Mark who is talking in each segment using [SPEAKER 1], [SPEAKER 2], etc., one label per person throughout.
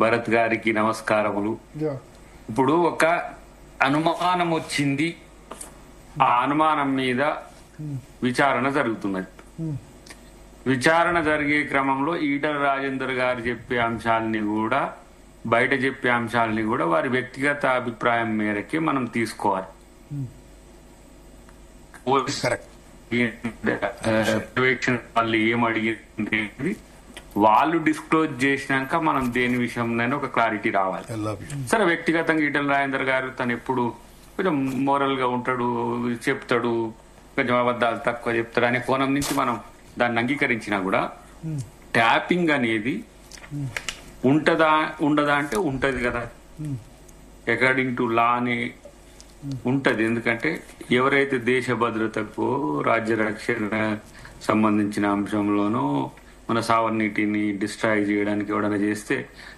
[SPEAKER 1] భరత్ గారికి నమస్కారములు. ఇప్పుడు ఒక అనుమానం వచ్చింది, ఆ అనుమానం మీద విచారణ జరుగుతున్నది. విచారణ జరిగే క్రమంలో ఈటల రాజేందర్ గారు చెప్పే అంశాలని కూడా, బయట చెప్పే అంశాలని కూడా వారి వ్యక్తిగత అభిప్రాయం మేరకే మనం తీసుకోవాలి. వాళ్ళు ఏం అడిగింది వాళ్ళు డిస్క్లోజ్ చేసినాక మనం దేని విషయంలో ఒక క్లారిటీ రావాలి. సరే, వ్యక్తిగతంగా ఈటల రాజేందర్ గారు తను ఎప్పుడు కొంచెం మోరల్ గా ఉంటాడు, చెప్తాడు, కొంచెం అబద్ధాలు తక్కువ చెప్తాడు అనే కోణం నుంచి మనం దాన్ని అంగీకరించినా కూడా ట్యాపింగ్ అనేది ఉంటదా ఉండదా అంటే ఉంటది కదా, అకార్డింగ్ టు లా అని ఉంటది. ఎందుకంటే ఎవరైతే దేశ భద్రతకు, రాజ్య రక్షణ సంబంధించిన అంశంలోనూ మన సావర్నిటీని డిస్ట్రాయ్ చేయడానికి ఎవడైనా చేస్తే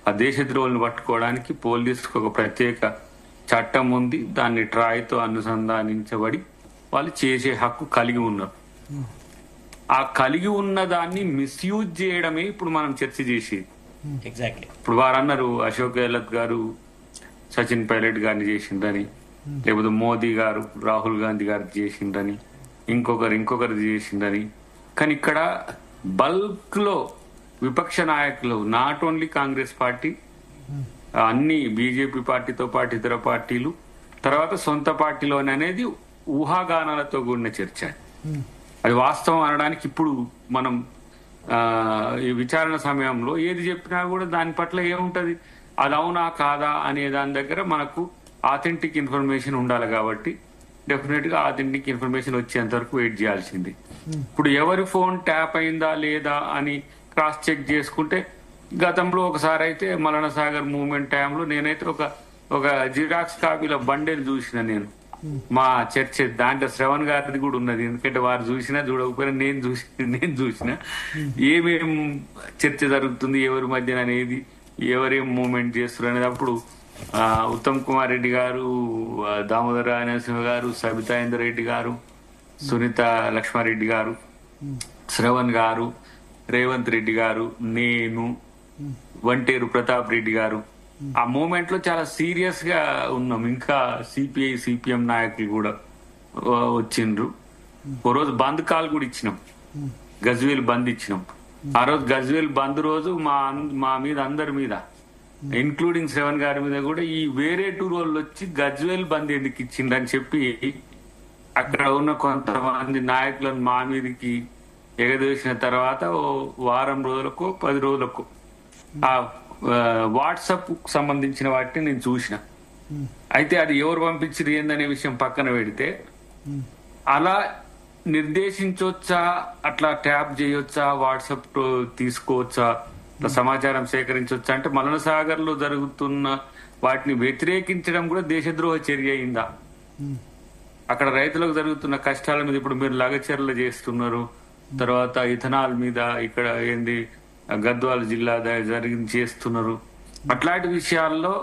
[SPEAKER 1] ఆ దేశద్రోహులను పట్టుకోవడానికి పోలీసుకు ఒక ప్రత్యేక చట్టం ఉంది. దాన్ని ట్రాయ్తో అనుసంధానించబడి వాళ్ళు చేసే హక్కు కలిగి ఉన్నారు. ఆ కలిగి ఉన్న దాన్ని మిస్యూజ్ చేయడమే ఇప్పుడు మనం చర్చ చేసేది. ఇప్పుడు వారు అన్నారు అశోక్ గెహ్లోట్ గారు సచిన్ పైలట్ గారిని చేసిండ్రని, లేకపోతే మోదీ గారు రాహుల్ గాంధీ గారికి చేసిండ్రని, ఇంకొకరు చేసిండ్రని. కానీ ఇక్కడ బల్క్ లో విపక్ష నాయకులు, నాట్ ఓన్లీ కాంగ్రెస్ పార్టీ, అన్ని బీజేపీ పార్టీతో పాటు ఇతర పార్టీలు, తర్వాత సొంత పార్టీలోనే అనేది ఊహాగానాలతో కూడిన చర్చ. అది వాస్తవం అనడానికి ఇప్పుడు మనం ఈ విచారణ సమయంలో ఏది చెప్పినా కూడా దాని పట్ల ఏముంటది, అది అవునా కాదా అనే దాని దగ్గర మనకు ఆథెంటిక్ ఇన్ఫర్మేషన్ ఉండాలి. కాబట్టి డెఫినెట్ గా ఆథెంటిక్ ఇన్ఫర్మేషన్ వచ్చేంత వరకు వెయిట్ చేయాల్సింది. ఇప్పుడు ఎవరి ఫోన్ ట్యాప్ అయిందా లేదా అని క్రాస్ చెక్ చేసుకుంటే, గతంలో ఒకసారి అయితే మలన సాగర్ మూవ్మెంట్ టైంలో నేనైతే ఒక జిరాక్స్ కాపీల బండేలు చూసిన. నేను మా చర్చ దాంట్లో శ్రవణ్ గారిది కూడా ఉన్నది. ఎందుకంటే వారు చూసినా చూడకపోయినా నేను చూసిన ఏమేం చర్చ జరుగుతుంది ఎవరి మధ్యన అనేది, ఎవరేం మూవ్మెంట్ చేస్తారు అనేది. అప్పుడు ఉత్తమ్ కుమార్ రెడ్డి గారు, దామోదర నరసింహ గారు, సబితా ఇందర్ రెడ్డి గారు, సునీత లక్ష్మారెడ్డి గారు, శ్రవణ్ గారు, రేవంత్ రెడ్డి గారు, నేను, వంటేరు ప్రతాప్ రెడ్డి గారు ఆ మూమెంట్ లో చాలా సీరియస్ గా ఉన్నాం. ఇంకా సిపిఐ సిపిఎం నాయకులు కూడా వచ్చిండ్రు. ఓ రోజు బంద్ కాల్ కూడా ఇచ్చినాం, గజ్వేల్ బంద్ ఇచ్చినాం. ఆ రోజు గజ్వేల్ బంద్ రోజు మా మీద, అందరి మీద, ఇంక్లూడింగ్ శ్రవణ్ గారి మీద కూడా ఈ వేరే టూర్ వాళ్ళు వచ్చి గజ్వేల్ బంద్ ఎందుకు ఇచ్చిండ్రని చెప్పి అక్కడ ఉన్న కొంతమంది నాయకులను మా మీదకి ఎగదోసిన తర్వాత ఓ వారం రోజులకు 10 రోజులకు ఆ వాట్సాప్ సంబంధించిన వాటిని నేను చూసిన. అయితే అది ఎవరు పంపించారు ఏందనే విషయం పక్కన పెడితే, అలా నిర్దేశించవచ్చా, అట్లా ట్యాప్ చేయొచ్చా, వాట్సాప్ తీసుకోవచ్చా, సమాచారం సేకరించవచ్చా అంటే మలన సాగర్ లో జరుగుతున్న వాటిని వ్యతిరేకించడం కూడా దేశద్రోహ చర్య అయిందా? అక్కడ రైతులకు జరుగుతున్న కష్టాల మీద ఇప్పుడు మీరు లగచర్లు చేస్తున్నారు, తర్వాత ఇథనాల్ మీద ఇక్కడ ఏంది గద్వాల జిల్లా చేస్తున్నారు. అట్లాంటి విషయాల్లో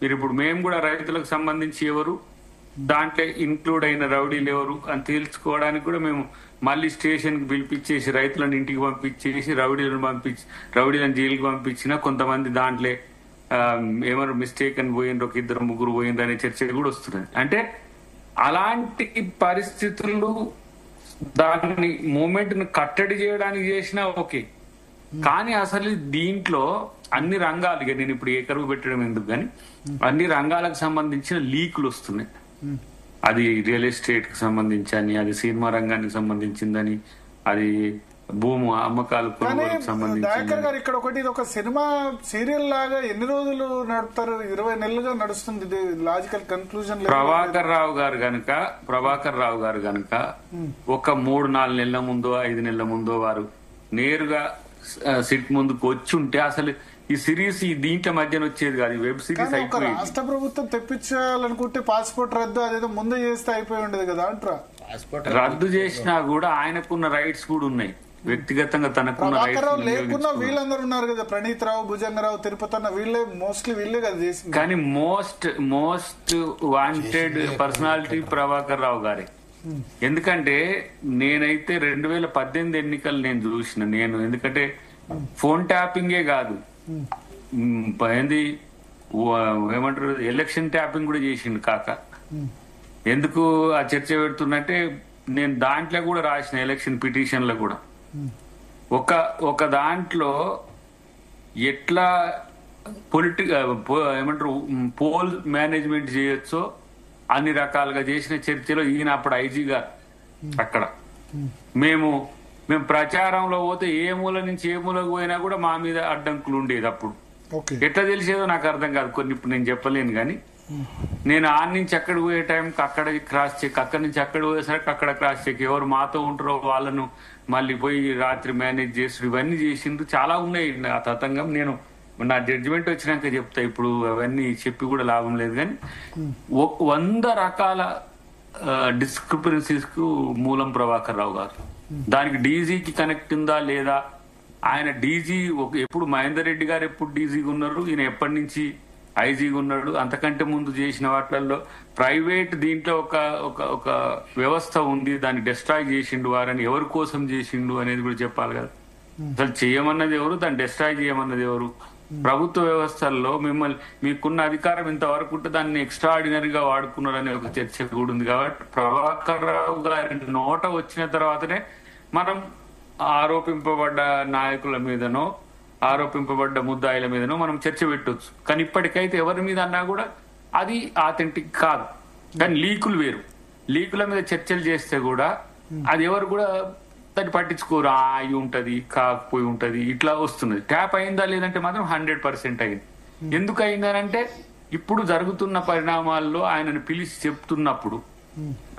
[SPEAKER 1] మీరు ఇప్పుడు మేము కూడా రైతులకు సంబంధించి ఎవరు, దాంట్లో ఇన్క్లూడ్ అయిన రౌడీలు ఎవరు అని తేల్చుకోవడానికి కూడా మేము మళ్ళీ స్టేషన్ కి పిలిపించేసి రైతులను ఇంటికి పంపించేసి రౌడీలను జైలుకి పంపించిన, కొంతమంది దాంట్లో ఏమన్నా మిస్టేక్ అని పోయిండ్రు, ఒక 2-3 పోయిండ్రు అనే చర్చ కూడా వస్తున్నది. అంటే అలాంటి పరిస్థితులు దాన్ని మూమెంట్ ను కట్టడి చేయడానికి చేసినా ఓకే, కానీ అసలు దీంట్లో అన్ని రంగాలు, ఇక నేను ఇప్పుడు ఏ కరువు పెట్టడం ఎందుకు కానీ అన్ని రంగాలకు సంబంధించిన లీకులు వస్తున్నాయి. అది రియల్ ఎస్టేట్ కి సంబంధించి అని, అది సినిమా రంగానికి సంబంధించిందని, అది భూమి అమ్మకాలు కొనుగోలుకు సంబంధించి.
[SPEAKER 2] ఇక్కడ ఒకటి, ఇది ఒక సినిమా సీరియల్ లాగా ఎన్ని రోజులు నడుపుతారు? 20 నెలలుగా నడుస్తుంది. లాజికల్ కన్క్లూజన్
[SPEAKER 1] ప్రభాకర్ రావు గారు గనుక ఒక 3-4 నెలల ముందో 5 నెలల ముందో వారు నేరుగా సిట్ ముందుకు వచ్చి ఉంటే అసలు ఈ సిరీస్ దీంట్లో మధ్యన వచ్చేది కాదు. వెబ్ సిరీస్ అయిపోయింది.
[SPEAKER 2] రాష్ట్ర ప్రభుత్వం తెప్పించాలనుకుంటే పాస్పోర్ట్ రద్దు అదేదో ముందు చేస్తే అయిపోయి ఉండేది కదా అంటారా?
[SPEAKER 1] రద్దు చేసినా కూడా ఆయనకున్న రైట్స్ కూడా ఉన్నాయి, వ్యక్తిగతంగా తనకున్న రైట్స్
[SPEAKER 2] లేకున్నా వీళ్ళందరూ ఉన్నారు కదా, ప్రణీత్ రావు, భుజంగరావు, తిరుపతి అన్న, వీళ్ళే కదా చేసింది. కానీ
[SPEAKER 1] most wanted personality Prabhakar Rao గారే. ఎందుకంటే నేనైతే 2018 ఎన్నికలు నేను చూసిన. ఎందుకంటే ఫోన్ ట్యాపింగే కాదు, ఏంది ఏమంటారు ఎలక్షన్ ట్యాపింగ్ కూడా చేసిండు కాక. ఎందుకు ఆ చర్చ పెడుతున్నట్టే నేను దాంట్లో కూడా రాసిన ఎలక్షన్ పిటిషన్లో కూడా ఒక దాంట్లో ఎట్లా ఏమంటారు పోల్ మేనేజ్మెంట్ చేయొచ్చో అన్ని రకాలుగా చేసిన చర్చలో ఈయన అప్పుడు ఐజీగా అక్కడ మేము ప్రచారంలో పోతే ఏ మూల నుంచి ఏ మూలకు పోయినా కూడా మా మీద అడ్డంకులు ఉండేది. అప్పుడు ఎట్లా తెలిసేదో నాకు అర్థం కాదు, కొన్ని ఇప్పుడు నేను చెప్పలేను. కానీ నేను ఆడ నుంచి అక్కడ పోయే టైంకి అక్కడ క్రాస్ చెక్, అక్కడి నుంచి అక్కడ పోయేసరికి అక్కడ క్రాస్ చెక్, ఎవరు మాతో ఉంటారో వాళ్ళను మళ్ళీ పోయి రాత్రి మేనేజ్ చేసి ఇవన్నీ చేసిండ్రు. చాలా ఉన్నాయి ఆ తతంగం. నేను నా జడ్జిమెంట్ వచ్చినాక చెప్తా, ఇప్పుడు అవన్నీ చెప్పి కూడా లాభం లేదు. కానీ 100 రకాల డిస్క్రిపరెన్సీస్ కు మూలం ప్రభాకర్ రావు గారు. దానికి డీజీకి కనెక్ట్ ఉందా లేదా, ఆయన డీజీ ఎప్పుడు మహేందర్ రెడ్డి గారు ఎప్పుడు డీజీగా ఉన్నారు, ఈయన ఎప్పటి నుంచి ఐజీగా ఉన్నాడు, అంతకంటే ముందు చేసిన వాటిల్లో ప్రైవేట్ దీంట్లో ఒక వ్యవస్థ ఉంది, దాన్ని డిస్ట్రాయ్ చేసిండు వారని, ఎవరి కోసం చేసిండు అనేది కూడా చెప్పాలి కదా. అసలు చేయమన్నది ఎవరు, దాన్ని డిస్ట్రాయ్ చేయమన్నది ఎవరు? ప్రభుత్వ వ్యవస్థల్లో మిమ్మల్ని మీకున్న అధికారం ఇంతవరకు ఉంటే దాన్ని ఎక్స్ట్రాడినరీగా వాడుకున్నారనే ఒక చర్చ కూడా ఉంది. కాబట్టి ప్రభాకర్ రావు గారి నోట వచ్చిన తర్వాతనే మనం ఆరోపింపబడ్డ నాయకుల మీదనో ఆరోపింపబడ్డ ముద్దాయిల మీదనో మనం చర్చ పెట్టొచ్చు. కానీ ఇప్పటికైతే ఎవరి మీద అన్నా కూడా అది ఆథెంటిక్ కాదు. కానీ లీకులు వేరు, లీకుల మీద చర్చలు చేస్తే కూడా అది ఎవరు కూడా దాన్ని పట్టించుకోరు. అయి ఉంటది, కాకపోయి ఉంటది, ఇట్లా వస్తున్నది. ట్యాప్ అయిందా లేదంటే మాత్రం 100% అయింది. ఎందుకు అయిందనంటే ఇప్పుడు జరుగుతున్న పరిణామాల్లో ఆయనను పిలిచి చెప్తున్నప్పుడు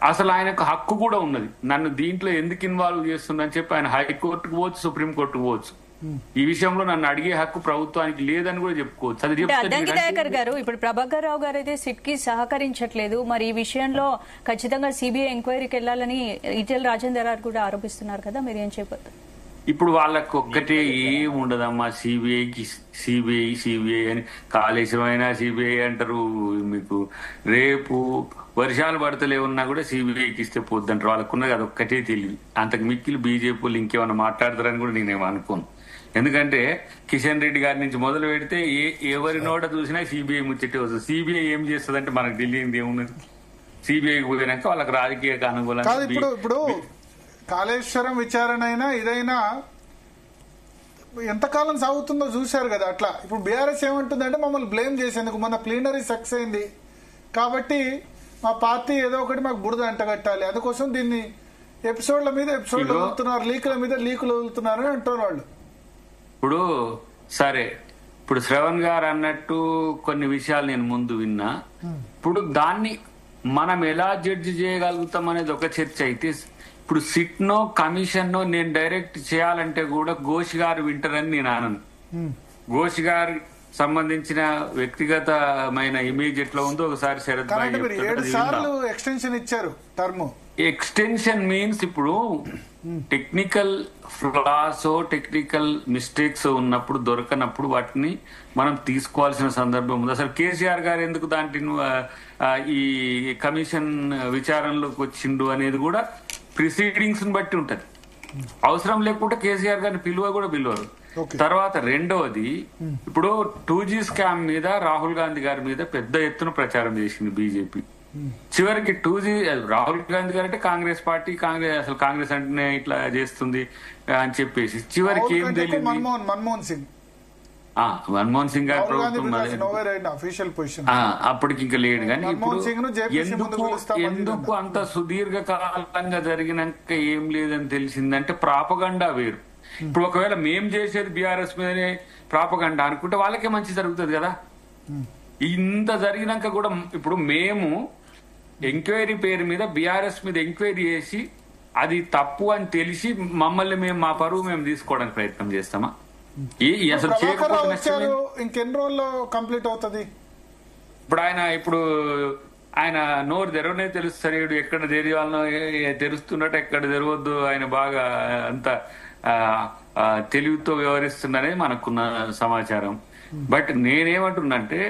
[SPEAKER 1] అసలు ఆయనకు హక్కు కూడా ఉన్నది. నన్ను దీంట్లో ఎందుకు ఇన్వాల్వ్ చేస్తుందని చెప్పి ఆయన హైకోర్టుకు పోవచ్చు, సుప్రీంకోర్టుకు పోవచ్చు. ఈ విషయంలో నన్ను అడిగే హక్కు ప్రభుత్వానికి లేదని కూడా చెప్పుకోవచ్చు. అది
[SPEAKER 3] అద్దంకి దయాకర్ గారు, ఇప్పుడు ప్రభాకర్ రావు గారు అయితే సిట్ కి సహకరించట్లేదు. మరి ఈ విషయంలో ఖచ్చితంగా సిబిఐ ఎంక్వైరీకి వెళ్లాలని ఈటెల రాజేందర్ గారు కూడా ఆరోపిస్తున్నారు కదా, మీరు ఏం చెప్పారు?
[SPEAKER 1] ఇప్పుడు వాళ్ళకి ఒక్కటే ఏం ఉండదమ్మా, సిబిఐ అని. కాళేశ్వరం అయినా సిబిఐ అంటారు. మీకు రేపు వర్షాలు పడతలే ఉన్నా కూడా సిబిఐకి ఇస్తే పోద్దంటారు. వాళ్ళకున్నది అది ఒక్కటే తెలివి. అంతకు మిక్కిలి బీజేపీలు ఇంకేమైనా మాట్లాడతారని కూడా నేనేమో అనుకోను. ఎందుకంటే కిషన్ రెడ్డి గారి నుంచి మొదలు పెడితే ఎవరి నోట చూసినా సిబిఐ ముచ్చటే వస్తుంది. సిబిఐ ఏం చేస్తుందంటే మనకు తెలియదు ఏమున్నది. సిబిఐకి పోయినాక వాళ్ళకి రాజకీయ అనుకూలంగా
[SPEAKER 2] ఇప్పుడు కాళేశ్వరం విచారణ అయినా ఇదైనా ఎంతకాలం సాగుతుందో చూశారు కదా. అట్లా ఇప్పుడు బీఆర్ఎస్ ఏమంటుందంటే మమ్మల్ని బ్లేమ్ చేసేందుకు మన ప్లీనరీ సక్సెస్ అయింది కాబట్టి మా పార్టీ ఏదో ఒకటి మాకు బురద అంటగట్టాలి, అందుకోసం దీన్ని ఎపిసోడ్ల మీద ఎపిసోడ్లు వదులుతున్నారు, లీకుల మీద లీకులు వదులుతున్నారు అని అంటారు వాళ్ళు.
[SPEAKER 1] ఇప్పుడు సరే, ఇప్పుడు శ్రవణ్ గారు అన్నట్టు కొన్ని విషయాలు నేను ముందు విన్నా. ఇప్పుడు దాన్ని మనం ఎలా జడ్జి చేయగలుగుతాం అనేది ఒక చర్చ అయితే, ఇప్పుడు సిట్ నో కమిషన్ నో నేను డైరెక్ట్ చేయాలంటే కూడా ఘోష్ గారు వింటారని నేను అనను. ఘోష్ గారు సంబంధించిన వ్యక్తిగతమైన ఇమేజ్ ఎట్లా ఉందో ఒకసారి శరత్ భాయ్
[SPEAKER 2] ఎక్స్టెన్షన్ ఇచ్చారు టర్మ్.
[SPEAKER 1] ఎక్స్టెన్షన్ మీన్స్ ఇప్పుడు టెక్నికల్ ఫ్లాస్ టెక్నికల్ మిస్టేక్స్ ఉన్నప్పుడు దొరకనప్పుడు వాటిని మనం తీసుకోవాల్సిన సందర్భం ఉంది. అసలు కేసీఆర్ గారు ఎందుకు దాంట్లో ఈ కమిషన్ విచారణలోకి వచ్చిండు అనేది కూడా ప్రిసీడింగ్స్ బట్టి ఉంటది. అవసరం లేకుంటే కేసీఆర్ గారిని పిలువరు. తర్వాత రెండవది, ఇప్పుడు 2G స్కామ్ మీద రాహుల్ గాంధీ గారి మీద పెద్ద ఎత్తున ప్రచారం చేసింది బీజేపీ. చివరికి 2G రాహుల్ గాంధీ గారు అంటే కాంగ్రెస్ పార్టీ, అసలు కాంగ్రెస్ అంటేనే ఇట్లా చేస్తుంది అని చెప్పేసి చివరికి ఏం తెలియదు. మన్మోహన్ సింగ్ గారి ప్రభుత్వం అప్పటికి ఇంకా లేడు. కానీ ఇప్పుడు ఎందుకు అంత సుదీర్ఘకాలంగా జరిగినాక ఏం లేదని తెలిసిందంటే ప్రాపగండా వేరు. ఇప్పుడు ఒకవేళ మేం చేసేది బీఆర్ఎస్ మీదనే ప్రాపగండా అనుకుంటే వాళ్ళకే మంచి జరుగుతుంది కదా. ఇంత జరిగినాక కూడా ఇప్పుడు మేము ఎంక్వైరీ పేరు మీద బీఆర్ఎస్ మీద ఎంక్వైరీ చేసి అది తప్పు అని తెలిసి మమ్మల్ని మా పరువు మేము తీసుకోవడానికి ప్రయత్నం చేస్తామా? అసలు
[SPEAKER 2] ఇంకెన్ని రోజుల్లో కంప్లీట్ అవుతుంది?
[SPEAKER 1] ఇప్పుడు ఆయన నోరు తెరవనే తెలుస్తాడు, ఎక్కడ తెరవాలనో తెరుస్తున్నట్టు ఎక్కడ తెరవద్దు. ఆయన బాగా అంత తెలివితో వ్యవహరిస్తున్ననే మనకున్న సమాచారం. బట్ నేనేమంటున్నంటే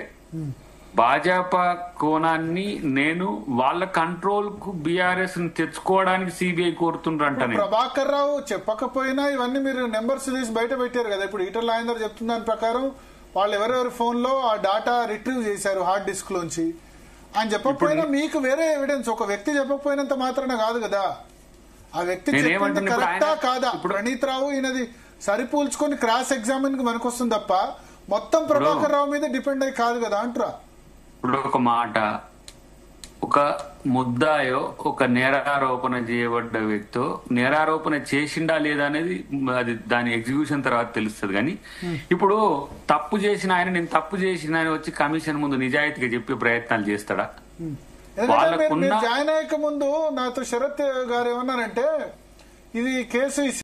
[SPEAKER 1] భాజపా కోణాన్ని నేను వాళ్ళ కంట్రోల్ కు బీఆర్ఎస్ ని తెచ్చుకోవడానికి సిబిఐ కోరుతుండ్రంటే,
[SPEAKER 2] ప్రభాకర్ రావు చెప్పకపోయినా ఇవన్నీ మీరు నెంబర్స్ తీసి బయట పెట్టారు కదా. ఇప్పుడు ఈటెల రాజేందర్ చెప్తున్న దాని ప్రకారం వాళ్ళు ఎవరెవరి ఫోన్ లో ఆ డాటా రిట్రీవ్ చేశారు హార్డ్ డిస్క్ లోంచి అని చెప్పకపోయినా మీకు వేరే ఎవిడెన్స్ ఒక వ్యక్తి చెప్పకపోయినంత మాత్రాన కాదు కదా, ఆ వ్యక్తి చెప్పింది కరెక్టా కాదా. ప్రణీత్ రావు ఈయనది సరిపోల్చుకొని క్రాస్ ఎగ్జామిన్ కి మనకొస్తుంది తప్ప మొత్తం ప్రభాకర్ రావు మీద డిపెండ్ అయ్యి కాదు కదా అంటారా.
[SPEAKER 1] ఇప్పుడు ఒక మాట, ఒక ముద్దాయో ఒక నేరారోపణ చేయబడ్డ వ్యక్తో నేరారోపణ చేసిండా లేదా అనేది అది దాని ఎగ్జిక్యూషన్ తర్వాత తెలుస్తుంది. కానీ ఇప్పుడు తప్పు చేసిన ఆయన నేను తప్పు చేసిన ఆయన వచ్చి కమిషన్ ముందు నిజాయితీగా చెప్పే ప్రయత్నాలు చేస్తాడా?
[SPEAKER 2] జాయిన్ అయ్యక ముందు నాతో శరత్ గారు ఏమన్నారంటే ఇది కేసు